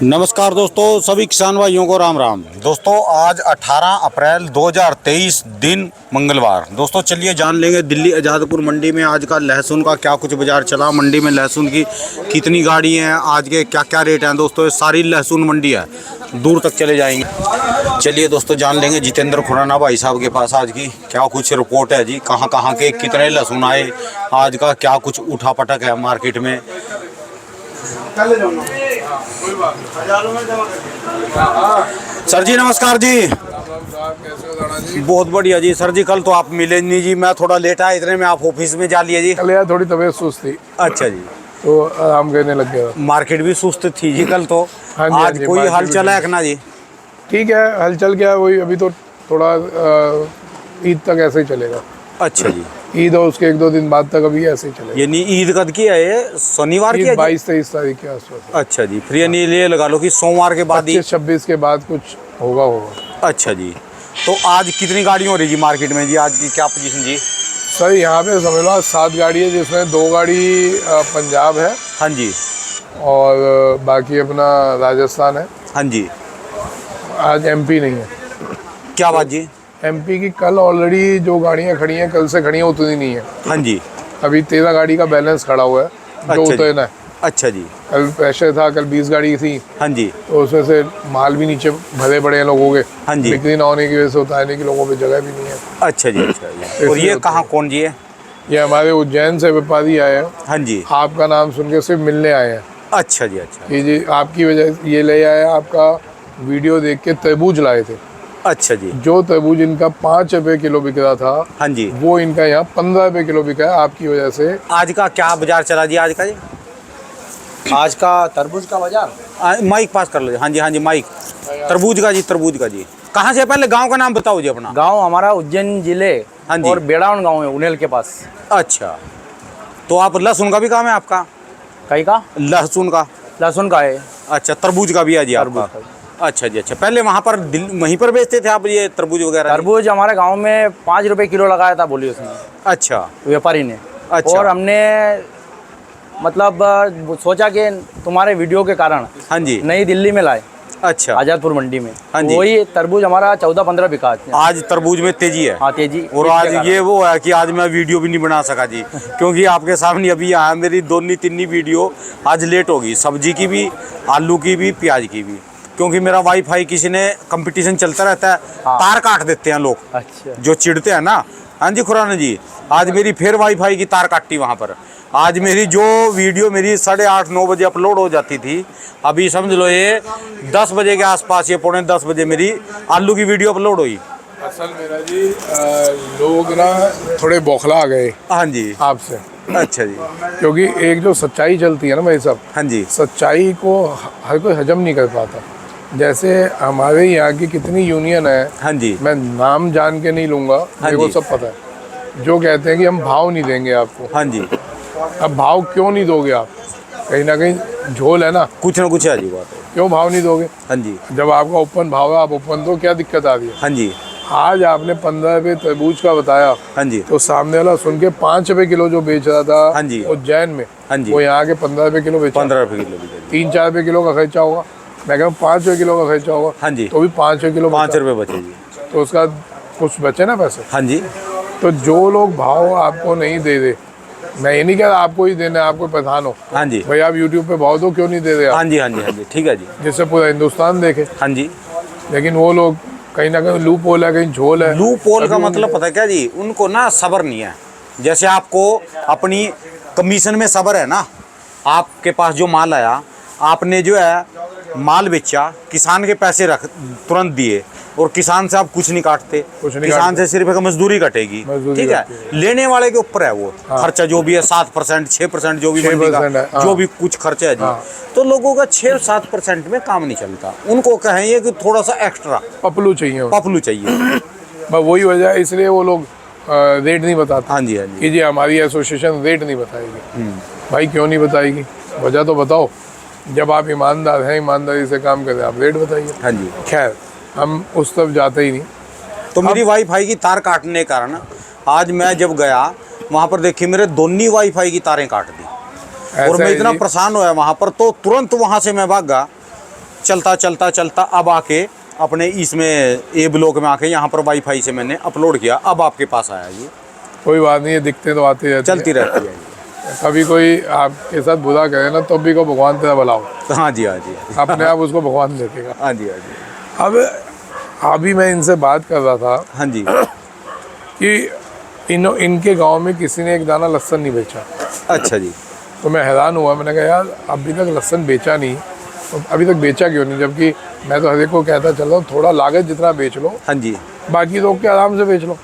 नमस्कार दोस्तों, सभी किसान भाइयों को राम राम। दोस्तों आज 18 अप्रैल 2023 दिन मंगलवार। दोस्तों चलिए जान लेंगे दिल्ली आज़ादपुर मंडी में आज का लहसुन का क्या कुछ बाजार चला, मंडी में लहसुन की कितनी गाड़ी हैं, आज के क्या क्या रेट हैं। दोस्तों ये सारी लहसुन मंडी है, दूर तक चले जाएंगे। चलिए दोस्तों जान लेंगे जितेंद्र खुराना भाई साहब के पास आज की क्या कुछ रिपोर्ट है जी, कहाँ कहाँ के कितने लहसुन आए, आज का क्या कुछ उठा पटक है मार्केट में। सर जी नमस्कार जी। बहुत बढ़िया जी। सर जी कल तो आप मिले नहीं जी, मैं थोड़ा लेट आया, इतने में आप ऑफिस में जा लिए जी। कल यार थोड़ी तबीयत सुस्त थी। अच्छा जी, तो आराम करने लग गया। मार्केट भी सुस्त थी जी कल तो। हाँ जी, आज हाँ जी, कोई हल चला है ना जी? ठीक है, हलचल क्या है वही, अभी तो थोड़ा ईद तक ऐसे ही चलेगा। अच्छा जी, ईद और उसके 1-2 दिन बाद तक अभी ऐसे ही चलेगा। यानी ईद कद की है ये? शनिवार की है? 22-23 तारीख के आसपास। अच्छा जी, फिर यानी ये लगा लो कि सोमवार के बाद ही 25-26 के बाद कुछ होगा। अच्छा जी, तो आज कितनी गाड़ियाँ हो रही जी मार्केट में जी, आज की क्या पोजीशन जी? सर यहाँ पे समझ लो 7 गाड़ी है, जिसमें 2 गाड़ी पंजाब है। हाँ जी। और बाकी अपना राजस्थान है। हाँ जी। आज एमपी नहीं है। क्या बात जी? एमपी की कल ऑलरेडी जो गाड़ियाँ खड़ी हैं, कल से खड़ी हैं उतनी नहीं है। हाँ जी। अभी 13 गाड़ी का बैलेंस खड़ा हुआ है जो अच्छा उतरना है। अच्छा जी। कल प्रेशर था, कल 20 गाड़ी थी। हाँ जी। तो उसमें से माल भी नीचे भरे पड़े हैं लोगों के। हाँ जी। बिक्री ना होने की वजह से उतारने की लोगों पे जगह भी नहीं है। अच्छा जी। अच्छा जी। और ये कहाँ कौन जी है? ये हमारे उज्जैन से व्यापारी आए हैं। हाँ जी। आपका नाम सुन के सिर्फ मिलने आए हैं अच्छा जी। अच्छा कि जी आपकी वजह ये ले आए, आपका वीडियो देख के तरबूज लाए थे। अच्छा जी। जो तरबूज इनका 5 रुपये किलो बिक रहा था, हाँ जी, वो इनका यहाँ 15 रुपये किलो बिका है आपकी वजह से। आज का क्या बाजार चला जी आज का जी? आज का तरबूज का बाजार। माइक पास कर लो जी। हाँ जी, हाँ जी माइक। तरबूज का जी, तरबूज का जी। कहाँ से? पहले गांव का नाम बताओ जी अपना। गांव हमारा उज्जैन जिले हाँ जी। और बेड़ावन गांव है उनेल के पास। अच्छा, तो आप लहसुन का भी काम है आपका? कहीं का? लहसुन का? लहसुन का है। अच्छा, तरबूज का भी है जी आपका? अच्छा जी। अच्छा, पहले वहाँ पर वहीं पर बेचते थे आप ये तरबूज वगैरह? तरबूज हमारे गांव में 5 रुपये किलो लगाया था, बोली उसने, अच्छा, व्यापारी ने। अच्छा। और हमने मतलब सोचा कि तुम्हारे वीडियो के कारण हाँ जी, नई दिल्ली में लाए, अच्छा, आज़ादपुर मंडी में। हाँ जी। वही तरबूज हमारा 14-15 बिका है। आज तरबूज में तेजी है। हाँ तेजी। और आज ये वो है कि आज मैं वीडियो भी नहीं बना सका जी, क्योंकि आपके सामने अभी आया मेरी दोनों तीन वीडियो आज लेट होगी, सब्जी की भी, आलू की भी, प्याज की भी, क्योंकि मेरा वाईफाई किसी ने कंपटीशन चलता रहता है। हाँ। तार काट देते हैं लोग। अच्छा। जो चिढ़ते हैं ना। हाँ जी खुराना जी, आज मेरी फिर वाईफाई की तार काटी वहाँ पर। आज मेरी जो वीडियो मेरी 8:30-9 बजे अपलोड हो जाती थी, अभी समझ लो ये 10 बजे के आसपास, ये 9:45 बजे मेरी आलू की वीडियो अपलोड हुई। असल मेरा जी लोग ना थोड़े बौखला गए। हाँ जी। आपसे। अच्छा जी। क्योंकि एक जो सच्चाई चलती है ना भाई साहब, हाँ जी। सच्चाई को हर कोई हजम नहीं कर पाता। जैसे हमारे यहाँ की कितनी यूनियन है। हाँ जी। मैं नाम जान के नहीं लूँगा, मेरे को सब पता है। जो कहते हैं कि हम भाव नहीं देंगे आपको। हाँ जी। अब भाव क्यों नहीं दोगे आप? कहीं ना कहीं झोल है ना कुछ है जी बात है। क्यों भाव नहीं दोगे? हाँ जी। जब आपका ओपन भाव है, आप ओपन दो, क्या दिक्कत आ रही है? हाँ जी। आज आपने 15 रुपये तरबूज का बताया। हाँ जी। तो सामने वाला सुन के 5 रुपये किलो जो बेच रहा था हाँ जी। उज्जैन में, हाँ जी। वो यहाँ के 15 रुपये किलो बेचा। 15 रुपये किलो भी। 3-4 रुपये किलो का खर्चा होगा। मैं कहूँ 5 रुपये किलो का खर्चा होगा। हाँ जी। तो भी 5 रुपये किलो 5 रुपये बचे जी। तो उसका कुछ बचे ना पैसे। हाँ जी। तो जो लोग भाव आपको नहीं दे दे, मैं ये नहीं कह रहा आपको ही देना है, आप कोई प्रधान हो। हाँ जी। भाई आप यूट्यूब पे भाव दो, क्यों नहीं दे रहे आप? हाँ जी। हाँ जी। हाँ जी, ठीक है जी। जिससे पूरा हिंदुस्तान देखे। हाँ जी। लेकिन वो लोग कहीं ना कहीं लूप होल है, कहीं झोल है। लूप होल का मतलब पता है क्या जी? उनको ना सब्र नहीं है। जैसे आपको अपनी कमीशन में सब्र है ना, आपके पास जो माल आया, आपने जो है माल बेचा, किसान के पैसे रख तुरंत दिए, और किसान से आप कुछ नहीं काटते, किसान से सिर्फ एक मजदूरी कटेगी। ठीक है, लेने वाले के ऊपर है वो खर्चा जो भी है, 7%, 6% जो भी मंडी का जो भी कुछ खर्चा है जी। तो लोगों का 6-7% में काम नहीं चलता। उनको कहेंगे कि थोड़ा सा एक्स्ट्रा पपलू चाहिए, पपलू चाहिए। बस वही वजह है, इसलिए वो लोग रेट नहीं बताते। हाँ जी। हाँ जी। कि जी हमारी एसोसिएशन रेट नहीं बताएगी। भाई क्यों नहीं बताएगी? वजह तो बताओ। जब आप ईमानदार हैं, ईमानदारी से काम करें, आप रेट बताइए। हाँ जी। खैर हम उस तरफ जाते ही नहीं। तो मेरी वाईफाई की तार काटने के कारण आज मैं जब गया वहाँ पर देखिए मेरे दोनों वाईफाई की तारें काट दी, और मैं इतना परेशान हुआ वहाँ पर, तो तुरंत वहाँ से मैं भागा। चलता चलता चलता अब आके अपने इसमें ए ब्लॉक में आके यहाँ पर वाईफाई से मैंने अपलोड किया, अब आपके पास आया ये। कोई बात नहीं है, दिखते तो आती रहती चलती रहती है ये। है। कभी कोई आपके साथ बुरा करे ना तो भी को भगवान तेरा भला हो, हाँ जी, हाँ जी, अपने आप उसको भगवान देखेगा। हाँ जी, हाँ जी, अब अभी मैं इनसे बात कर रहा था हाँ जी। कि इनके गांव में किसी ने एक दाना लहसुन नहीं बेचा। अच्छा जी। तो मैं हैरान हुआ, मैंने कहा यार अभी तक लहसुन बेचा नहीं, तो अभी तक बेचा क्यों नहीं? जबकि मैं तो हर एक को कहता चल रहा हूँ थोड़ा लागत जितना बेच लो, हाँ जी, बाकी रोक के आराम से बेच लो,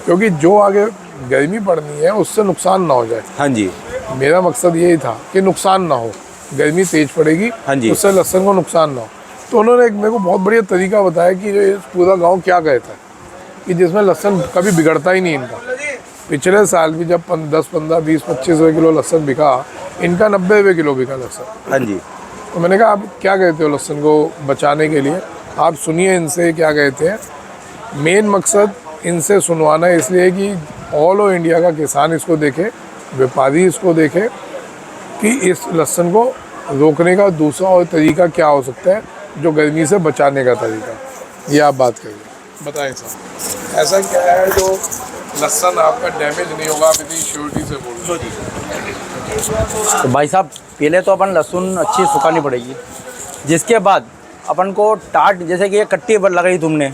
क्योंकि जो आगे गर्मी पड़नी है उससे नुकसान ना हो जाए। हाँ जी, मेरा मकसद यही था कि नुकसान ना हो, गर्मी तेज पड़ेगी, हाँ जी। उससे लहसुन को नुकसान ना हो। तो उन्होंने एक मेरे को बहुत बढ़िया तरीका बताया कि ये पूरा गांव क्या कहता है कि जिसमें लहसुन कभी बिगड़ता ही नहीं इनका। पिछले साल भी जब 10, 15, 20, 25 रुपये किलो लहसुन बिका, इनका 90 रुपये किलो बिका लहसुन। हाँ जी। तो मैंने कहा आप क्या कहते हो लहसुन को बचाने के लिए? आप सुनिए इनसे क्या कहते हैं। मेन मकसद इनसे सुनवाना है, इसलिए कि ऑल ओवर इंडिया का किसान इसको देखे, व्यापारी इसको देखे कि इस लहसुन को रोकने का दूसरा और तरीका क्या हो सकता है, जो गर्मी से बचाने का तरीका। ये आप बात करिए, बताएं साहब ऐसा क्या है जो लहसुन आपका डैमेज नहीं होगा? आप इतनी श्योरिटी से बोल रहे हो। तो भाई साहब पहले तो अपन लहसुन अच्छी सुखानी पड़ेगी, जिसके बाद अपन को टाट, जैसे कि ये कट्टी पर लगाई तुमने,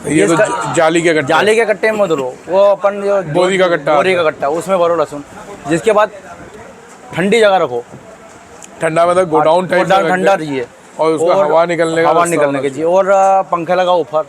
ये तो जाली के कट्टे, जाली के कट्टे में धरो, वो अपन जो बोरी का कट्टा, बोरी का कट्टा, उसमें भरो लहसुन। जिसके बाद ठंडी जगह रखो, ठंडा मतलब गोडाउन टाइप ठंडा रहिए, और उसका हवा निकलने का, हवा निकलने के चाहिए, और पंखे लगाओ ऊपर।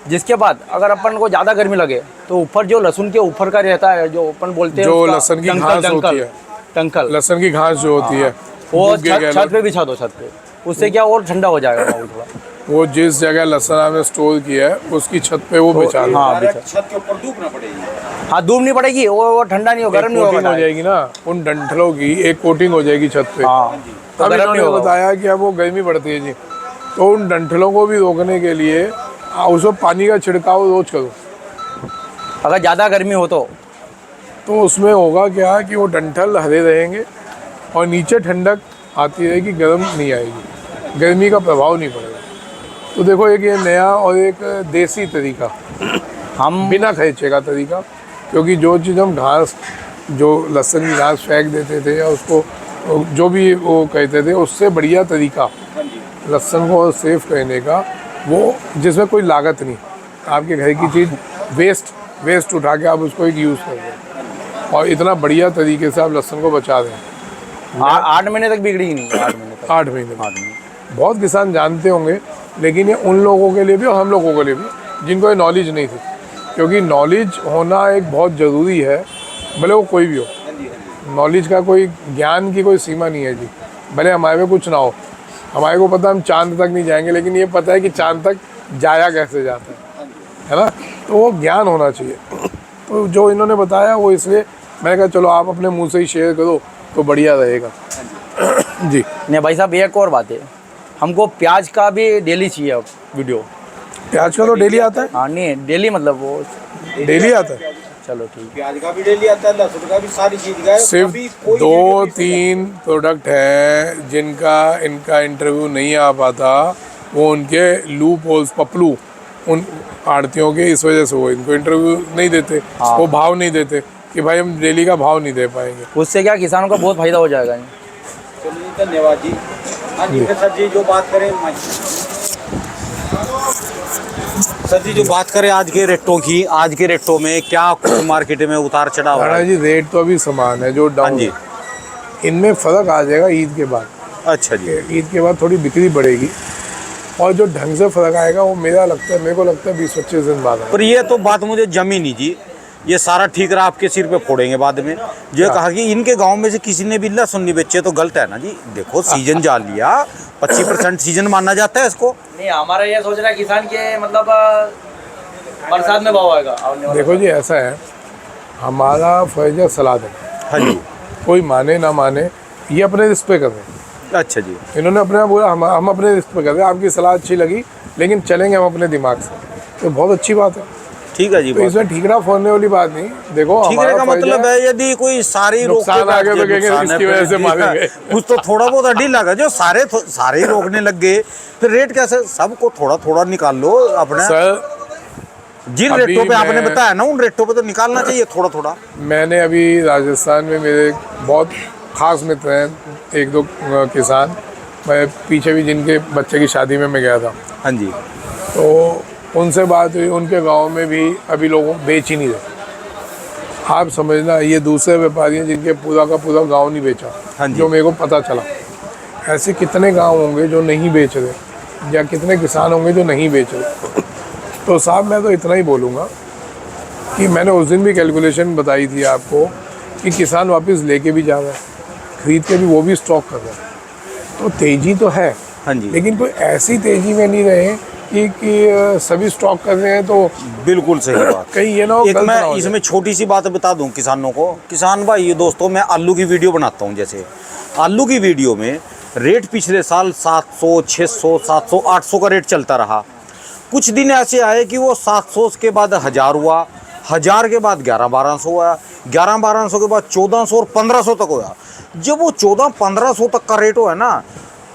जिसके बाद अगर अपन को ज़्यादा गर्मी लगे तो ऊपर जो लहसुन के ऊपर का रहता है, जो अपन बोलते हैं जो लहसुन की घास होती है, टंकल, लहसुन की घास जो होती है, वो छत पे बिछा दो, छत पे। उससे क्या और ठंडा हो जाएगा वो थोड़ा। वो जिस जगह लहसुन आपने स्टोर किया है उसकी छत पे वो बिछा दो। हाँ, छत के ऊपर धूप ना पड़ेगी। हाँ, धूप नहीं पड़ेगी, वो ठंडा नहीं होगा, गर्म नहीं कोटिंग होगा, हो जाएगी ना उन डंठलों की, एक कोटिंग हो जाएगी छत पे। हाँ, तो अब गर्म नहीं इन्होंने होगा। बताया कि अब वो गर्मी बढ़ती है जी, तो उन डंठलों को भी रोकने के लिए उसको पानी का छिड़काव रोज करो। अगर ज़्यादा गर्मी हो तो उसमें होगा क्या कि वो डंठल हरे रहेंगे और नीचे ठंडक आती रहेगी, गर्म नहीं आएगी, गर्मी का प्रभाव नहीं पड़ेगा। तो देखो एक ये नया और एक देसी तरीका, हम बिना खर्चे का तरीका, क्योंकि जो चीज़ हम घास, जो लहसुन की घास फेंक देते थे या उसको जो भी वो कहते थे, उससे बढ़िया तरीका लहसुन को सेफ करने का, वो जिसमें कोई लागत नहीं, आपके घर की चीज़ वेस्ट उठा के आप उसको एक यूज़ कर दें, और इतना बढ़िया तरीके से आप लहसुन को बचा दें। 8 महीने तक बिगड़ी नहीं, 8 महीने तक। 8 महीने बहुत किसान जानते होंगे, लेकिन ये उन लोगों के लिए भी और हम लोगों के लिए भी जिनको ये नॉलेज नहीं थी, क्योंकि नॉलेज होना एक बहुत ज़रूरी है, भले वो कोई भी हो। नॉलेज का कोई, ज्ञान की कोई सीमा नहीं है जी, भले हमारे में कुछ ना हो। हमारे को पता हम चांद तक नहीं जाएंगे, लेकिन ये पता है कि चांद तक जाया कैसे जाता है ना? तो वो ज्ञान होना चाहिए। तो जो इन्होंने बताया वो, इसलिए मैंने कहा चलो आप अपने मुंह से ही शेयर करो तो बढ़िया रहेगा। जी नहीं भाई साहब, एक और बात है, हमको प्याज का भी डेली चाहिए अब वीडियो। प्याज का तो डेली आता है। हाँ, नहीं डेली मतलब वो डेली आता है। चलो ठीक। प्याज का भी डेली आता है, लहसुन का भी, सारी चीज का है। सिर्फ अभी कोई 2-3 प्रोडक्ट हैं जिनका इनका इंटरव्यू नहीं आ पाता, वो उनके लूप होल्स, पपलू उन आड़तियों के, इस वजह से वो इनको इंटरव्यू नहीं देते। हाँ। वो भाव नहीं देते कि भाई हम डेली का भाव नहीं दे पाएंगे। उससे क्या किसानों का बहुत फायदा हो जाएगा। चलिए धन्यवाद जी। हाँ जी, फिर सर जी जो बात करें, सर जी जो बात करें आज के रेटों की, आज के रेटों में क्या मार्केट में उतार चढ़ाव राणा है? जी रेट तो अभी समान है, जो डाउन जी। है। इनमें फ़र्क आ जाएगा ईद के बाद। अच्छा जी। ईद के बाद थोड़ी बिक्री बढ़ेगी, और जो ढंग से फ़र्क आएगा वो मेरे को लगता है 20-25 दिन बाद आएगा। पर ये तो बात मुझे जमी नहीं जी, ये सारा ठीक रहा आपके सिर पे फोड़ेंगे बाद में। जो कहा कि इनके गांव में से किसी ने भी लहसुन नहीं बेचे तो गलत है ना जी। देखो सीजन जा लिया, 25% सीजन माना जाता है इसको। नहीं, हमारा ये सोच रहा है किसान के मतलब बरसात में भाव आएगा। देखो जी ऐसा है, हमारा फर्ज है सलाह देना। हाँ जी। कोई माने ना माने, ये अपने रिस्क पे कर रहे हैं। अच्छा जी। इन्होंने अपने आप बोला हम अपने रिस्क पे कर रहे हैं, आपकी सलाह अच्छी लगी लेकिन चलेंगे हम अपने दिमाग से, तो बहुत अच्छी बात है। ठीक है जी। तो इसमें ठीकरा फोड़ने वाली बात नहीं। देखो ठीकरे हमारा का फर्ज मतलब है यदि कोई सारी रोक के नुकसान आ गया बैठ तो गए, कहेंगे नुकसान है, इसकी वजह से फिर मारेंगे। कुछ तो थोड़ा बहुत अड्डी लगा, जो सारे ही रोकने लग गए फिर रेट कैसे? सबको थोड़ा थोड़ा निकाल लो अपने। सर जिन अभी रेटों पे आपने मैं- बताया ना, उन रेटों पे तो निकालना चाहिए थोड़ा थोड़ा। मैंने अभी राजस्थान में मेरे बहुत खास मित्र हैं, एक दो किसान, मैं पीछे भी जिनके बच्चे की शादी में मैं गया था, हाँ जी। तो उनसे बात हुई। उनके गांव में भी अभी लोगों बेच ही नहीं रहे। आप समझना, ये दूसरे व्यापारी हैं जिनके पूरा का पूरा गांव नहीं बेचा, हाँ जी। जो मेरे को पता चला। ऐसे कितने गांव होंगे जो नहीं बेच रहे, या कितने किसान होंगे जो नहीं बेच रहे। तो साहब मैं तो इतना ही बोलूँगा कि मैंने उस दिन भी कैलकुलेशन बताई थी आपको कि किसान वापस लेके भी जा रहा है, खरीद के भी वो भी स्टॉक कर रहा है। तो तेज़ी तो है, हाँ जी। लेकिन कोई ऐसी तेज़ी में नहीं रहे कि सभी स्टॉक कर रहे हैं तो बिल्कुल सही बात। कहीं ये ना हो एक गलत ना मैं हो जाए। इसमें छोटी सी बात बता दूं किसानों को। किसान भाई दोस्तों, मैं आलू की वीडियो बनाता हूं। जैसे आलू की वीडियो में रेट पिछले साल 700, 600, 700, 800 का रेट चलता रहा। कुछ दिन ऐसे आए कि वो 700 के बाद 1000 हुआ, 1000 के बाद 1100-1200 हुआ, 1100-1200 के बाद 1400 और 1500 तक हुआ। जब वो 1400-1500 तक का रेट हुआ ना,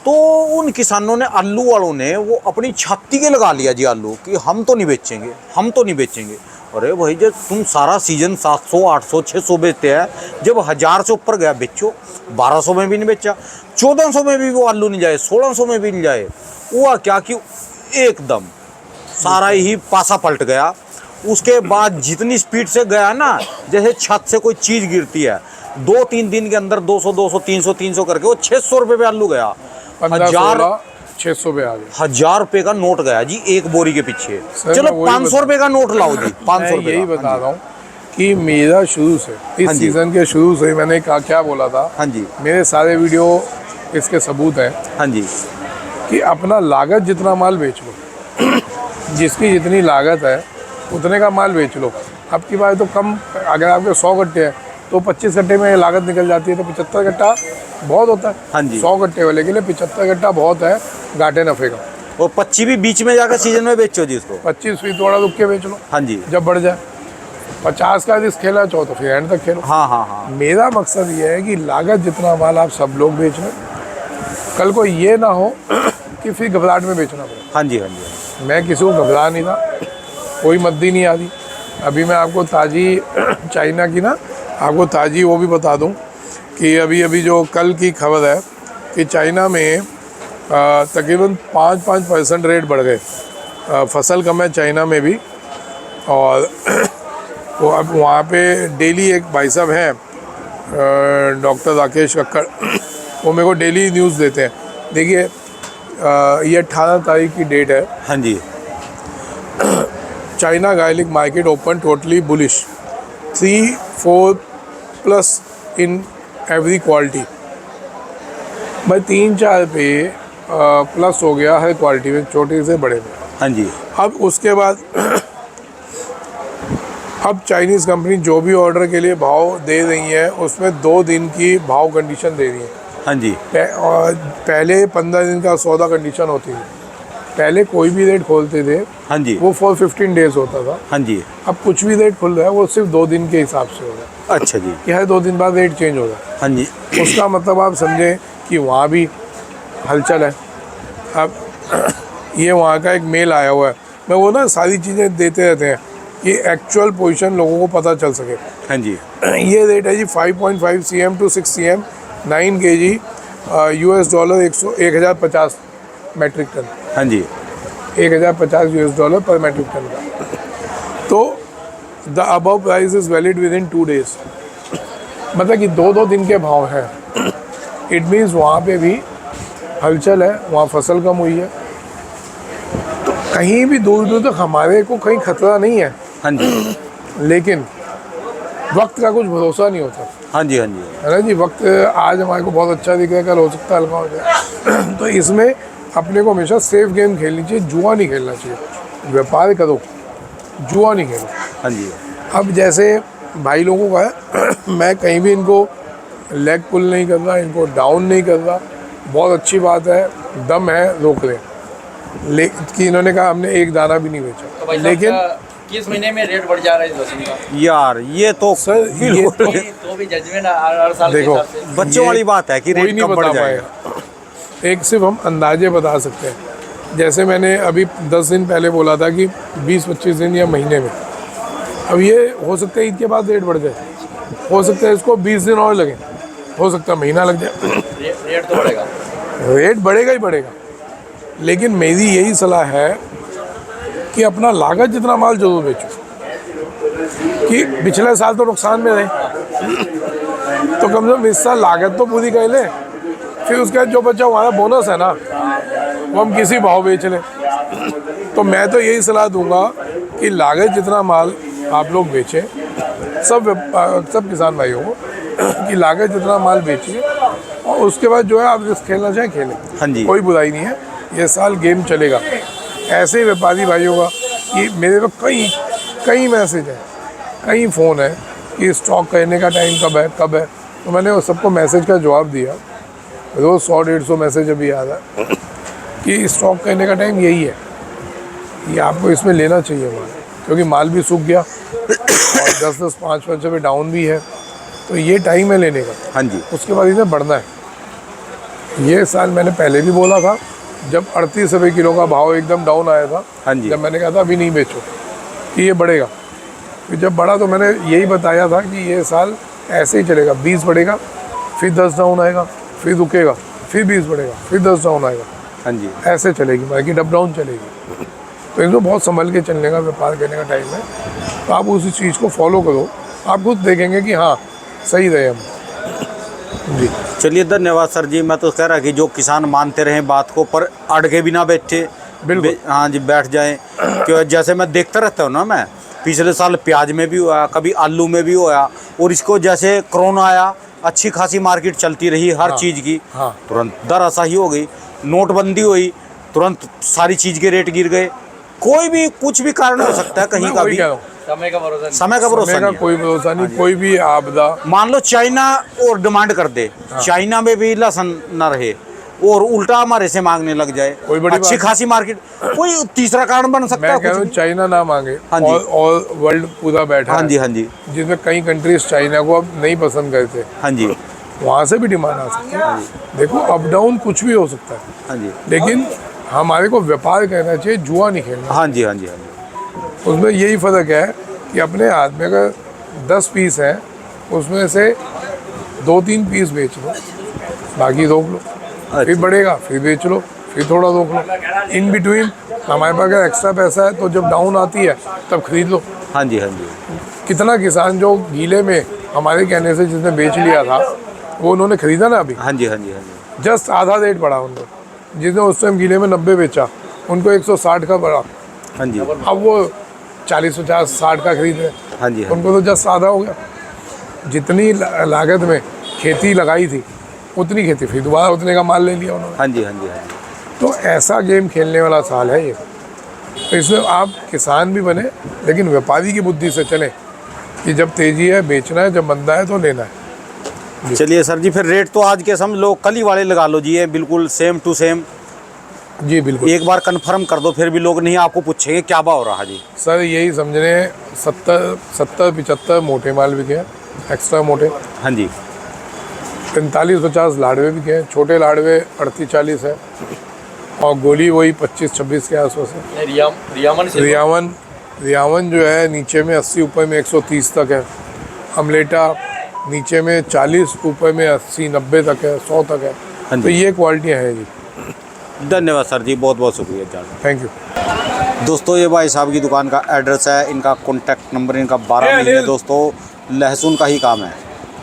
तो उन किसानों ने, आलू वालों ने, वो अपनी छाती के लगा लिया जी आलू कि हम तो नहीं बेचेंगे, हम तो नहीं बेचेंगे। अरे भाई, जब तुम सारा सीजन 700, 800, 600 बेचते हैं, जब 1000 से ऊपर गया बेचो। 1200 में भी नहीं बेचा, 1400 में भी वो आलू नहीं जाए, 1600 में भी नहीं जाए। हुआ क्या कि एकदम सारा ही पासा पलट गया। उसके बाद जितनी स्पीड से गया ना, जैसे छत से कोई चीज़ गिरती है, 2-3 दिन के अंदर 200, 200, 300, 300 करके वो 600 रुपये पे आलू गया। 1500-1600 पे आ गए। 1000 रुपये का नोट गया जी एक बोरी के पीछे। सर, चलो मैं वही 500 रुपये का नोट लाओ जी, 500 मैं रुपये यही का। बता रहा हूँ कि मेरा शुरू से, इस हाँ जी। सीज़न के शुरू से मैंने कहा, क्या बोला था, हाँ जी, मेरे सारे वीडियो इसके सबूत हैं हाँ जी, कि अपना लागत जितना माल बेच लो, जिसकी जितनी लागत है उतने का माल बेच लो। अब की बात तो कम, अगर आपके 100 गट्टे हैं तो 25 गट्टे में लागत निकल जाती है, तो 75 गट्टा बहुत होता है। हाँ जी। 100 गट्टे वाले के लिए 75 गट्टा बहुत है घाटे नफे का। और 25 भी बीच में जाकर सीजन में बेचो जी उसको। 25 फीट थोड़ा रुक के बेच लो, हाँ जी, जब बढ़ जाए। 50 का रिस्क खेला चाहो तो फिर एंड तक खेलो। हाँ हाँ हाँ, मेरा मकसद ये है कि लागत जितना माल आप सब लोग बेच रहे, कल को ये ना हो कि फिर घबराहट में बेचना पड़े। हाँ जी, हाँ जी, मैं किसी को घबरा नहीं था, कोई मद्दी नहीं आती। अभी मैं आपको ताज़ी चाइना की ना, आपको ताज़ी वो भी बता दूं कि अभी जो कल की खबर है कि चाइना में तकरीबन 5% रेट बढ़ गए। फसल कम है चाइना में भी। और तो अब वहाँ पे डेली एक भाई साहब हैं, डॉक्टर राकेश कक्कड़, वो मेरे को डेली न्यूज़ देते हैं। देखिए, ये 18 तारीख की डेट है। हाँ जी, China garlic market open totally bullish, 3-4+ in every quality. भाई 3-4 पे प्लस हो गया हर क्वालिटी में, छोटे से बड़े में। हाँ जी, अब उसके बाद अब चाइनीज़ कंपनी जो भी ऑर्डर के लिए भाव दे रही है, उसमें 2 दिन की भाव कंडीशन दे रही है। हाँ जी, और पहले 15 दिन का सौदा कंडीशन होती थी। पहले कोई भी रेट खोलते थे हाँ जी, वो फॉर 15 डेज होता था। हाँ जी। अब कुछ भी रेट खुल रहा है वो सिर्फ 2 दिन के हिसाब से हो रहा है अच्छा जी, कि हर 2 दिन बाद रेट चेंज हो रहा है। हाँ जी, उसका मतलब आप समझें कि वहाँ भी हलचल है। अब ये वहाँ का एक मेल आया हुआ है, मैं वो ना सारी चीज़ें देते रहते हैं कि एक्चुअल पोजीशन लोगों को पता चल सके। हाँ जी, ये रेट है जी 5.5 cm to 6 cm 9 kg $100 1050 metric ton. हाँ जी, $1050 पर मेट्रिक टन का। तो the above price is valid within 2 days। मतलब कि 2-2 दिन के भाव हैं। इट मीन्स वहाँ पे भी हलचल है, वहाँ फसल कम हुई है। तो कहीं भी दूर दूर तक हमारे को कहीं खतरा नहीं है, हाँ जी, लेकिन वक्त का कुछ भरोसा नहीं होता, हाँ जी, हाँ जी, है ना जी। वक्त आज हमारे को बहुत अच्छा दिख रहा है, कल हो सकता है हल्का हो जाए। तो इसमें अपने को हमेशा सेफ गेम खेलनी चाहिए, जुआ नहीं खेलना चाहिए। व्यापार करो, जुआ नहीं खेलो। हाँ जी, अब जैसे भाई लोगों का है, मैं कहीं भी इनको लेग पुल नहीं कर रहा, इनको डाउन नहीं कर रहा। बहुत अच्छी बात है, दम है, रोक लें। कि इन्होंने कहा हमने एक दाना भी नहीं बेचा, लेकिन 21 महीने में रेट बढ़ जा रहा है इस लहसुन का। यार ये तो सर ये तो तो भी जजमेंट हर साल के देखो, हिसाब से। बच्चों वाली बात है कि कोई रेट नहीं कब बता बढ़ जाएगा। पाएगा। एक सिर्फ हम अंदाजे बता सकते हैं। जैसे मैंने अभी 10 दिन पहले बोला था कि 20-25 दिन या महीने में, अब ये हो सकता है ईद के बाद रेट बढ़ जाए, हो सकता है इसको 20 दिन और लगे, हो सकता है महीना लग जाए। रेट तो बढ़ेगा। रेट बढ़ेगा ही बढ़ेगा, लेकिन मेरी यही सलाह है कि अपना लागत जितना माल जरूर बेचो, कि पिछले साल तो नुकसान में रहे, तो कम से कम इस साल लागत तो पूरी कर ले, फिर उसके बाद जो बचा हमारा बोनस है ना, वो हम किसी भाव बेच लें। तो मैं तो यही सलाह दूंगा कि लागत जितना माल आप लोग बेचें, सब किसान भाइयों को, कि लागत जितना माल बेचिए, और उसके बाद जो है आप रिस्क खेलना चाहें खेलें। हाँ जी। कोई बुराई नहीं है, ये साल गेम चलेगा। ऐसे ही व्यापारी भाइयों का कि मेरे को कई मैसेज है, कई फ़ोन है कि स्टॉक करने का टाइम कब है। तो मैंने उस सबको मैसेज का जवाब दिया। रोज़ 100-150 मैसेज अभी आ रहा है कि स्टॉक करने का टाइम यही है, कि आपको इसमें लेना चाहिए माल, क्योंकि माल भी सूख गया और 10-10, 5-5 रुपये डाउन भी है, तो ये टाइम है लेने का। हाँ जी। उसके बाद इसे बढ़ना है। ये साल मैंने पहले भी बोला था, जब 38 रुपये किलो का भाव एकदम डाउन आया था, हाँ जी। जब मैंने कहा था अभी नहीं बेचो, कि ये बढ़ेगा। फिर जब बढ़ा तो मैंने यही बताया था कि ये साल ऐसे ही चलेगा, 20 बढ़ेगा, फिर 10 डाउन आएगा, फिर रुकेगा, फिर 20 बढ़ेगा, फिर 10 डाउन आएगा, हाँ जी। ऐसे चलेगी मार्केट, अप डाउन चलेगी। तो इसको बहुत संभल के चलने का, व्यापार करने का टाइम है। तो आप उसी चीज़ को फॉलो करो, आप खुद देखेंगे कि हाँ सही रहे हम। जी चलिए, धन्यवाद सर जी। मैं तो कह रहा कि जो किसान मानते रहे बात को, पर अड़ के भी ना बैठे। बिल्कुल। हाँ जी, बैठ जाएं। क्यों, जैसे मैं देखता रहता हूँ ना, मैं पिछले साल प्याज में भी हुआ, कभी आलू में भी हुआ, और इसको जैसे कोरोना आया, अच्छी खासी मार्केट चलती रही हर चीज़ की, हाँ। तुरंत दरअसाही हो गई, नोटबंदी हुई, तुरंत सारी चीज़ के रेट गिर गए। कोई भी कुछ भी कारण हो सकता है कहीं मैं का वही भी, कह रहा हूँ, समय का भरोसा नहीं। समय का भरोसा समय का नहीं है। कोई भरोसा नहीं, कोई भी आपदा। मान लो चाइना और डिमांड कर दे, चाइना में भी लहसुन न रहे और उल्टा हमारे से मांगने लग जाए, कोई बड़ी अच्छी बात खासी मार्केट, कोई तीसरा कारण बन सकता मैं है कह रहा कुछ हूँ भी। चाइना ना मांगे, हाँ जी। और वर्ल्ड पूरा बैठा हाँ है, जी, हाँ जी, जिसमें कई कंट्रीज चाइना को अब नहीं पसंद करते, हाँ जी, वहाँ से भी डिमांड आ सकती है। देखो, अप डाउन कुछ भी हो सकता है, हाँ जी, लेकिन हमारे को व्यापार करना चाहिए, जुआ नहीं खेलना। हाँ जी, हाँ जी, हाँ जी, उसमें यही फ़र्क है कि अपने हाथ में अगर 10 पीस हैं, उसमें से 2-3 पीस बेच लो, बाकी रोक लो, फिर बढ़ेगा, फिर बेच लो, फिर थोड़ा रोक लो। इन बिटवीन हमारे पास अगर एक्स्ट्रा पैसा है तो जब डाउन आती है तब खरीद लो। हाँ जी, हाँ जी, कितना किसान जो गीले में हमारे कहने से जिसने बेच लिया था, वो उन्होंने खरीदा ना अभी, हाँ जी, हाँ जी, हाँ जी, जस्ट आधा रेट बढ़ा उनको। जिसने उस टाइम गीले में 90 बेचा, उनको 160 का बढ़ा, हाँ जी, अब वो 40-50-60 का खरीद रहे, हाँ जी, हाँ जी, उनको तो जस्ट आधा हो गया। जितनी लागत में खेती लगाई थी, उतनी खेती, फिर दोबारा उतने का माल ले लिया उन्होंने। हाँ जी, हाँ जी, हाँ जी। तो ऐसा गेम खेलने वाला साल है ये। तो इसमें आप किसान भी बने, लेकिन व्यापारी की बुद्धि से चलें कि जब तेजी है बेचना है, जब मंदा है तो लेना है। चलिए सर जी, फिर रेट तो आज के समझ लो कल ही वाले लगा लो जी, ये बिल्कुल सेम टू सेम। जी बिल्कुल। एक बार कंफर्म कर दो, फिर भी लोग नहीं आपको पूछेंगे क्या भाव रहा जी। सर यही समझने 70-75 मोटे माल बिके हैं, एक्स्ट्रा मोटे। हाँ जी, 45-50 लाडवे बिके हैं, छोटे लाडवे 38-40 है, और गोली वही 25-26 के आसपास है। रियावन जो है नीचे में 80, ऊपर में 130 तक है। अमलेटा नीचे में 40, ऊपर में 80-90 तक है, 100 तक है। हाँ तो जी। ये क्वालिटियाँ हैं जी। धन्यवाद सर जी, बहुत बहुत शुक्रिया जान। Thank you. दोस्तों, ये भाई साहब की दुकान का एड्रेस है, इनका कॉन्टैक्ट नंबर इनका 12 में है दोस्तों, लहसुन का ही काम है।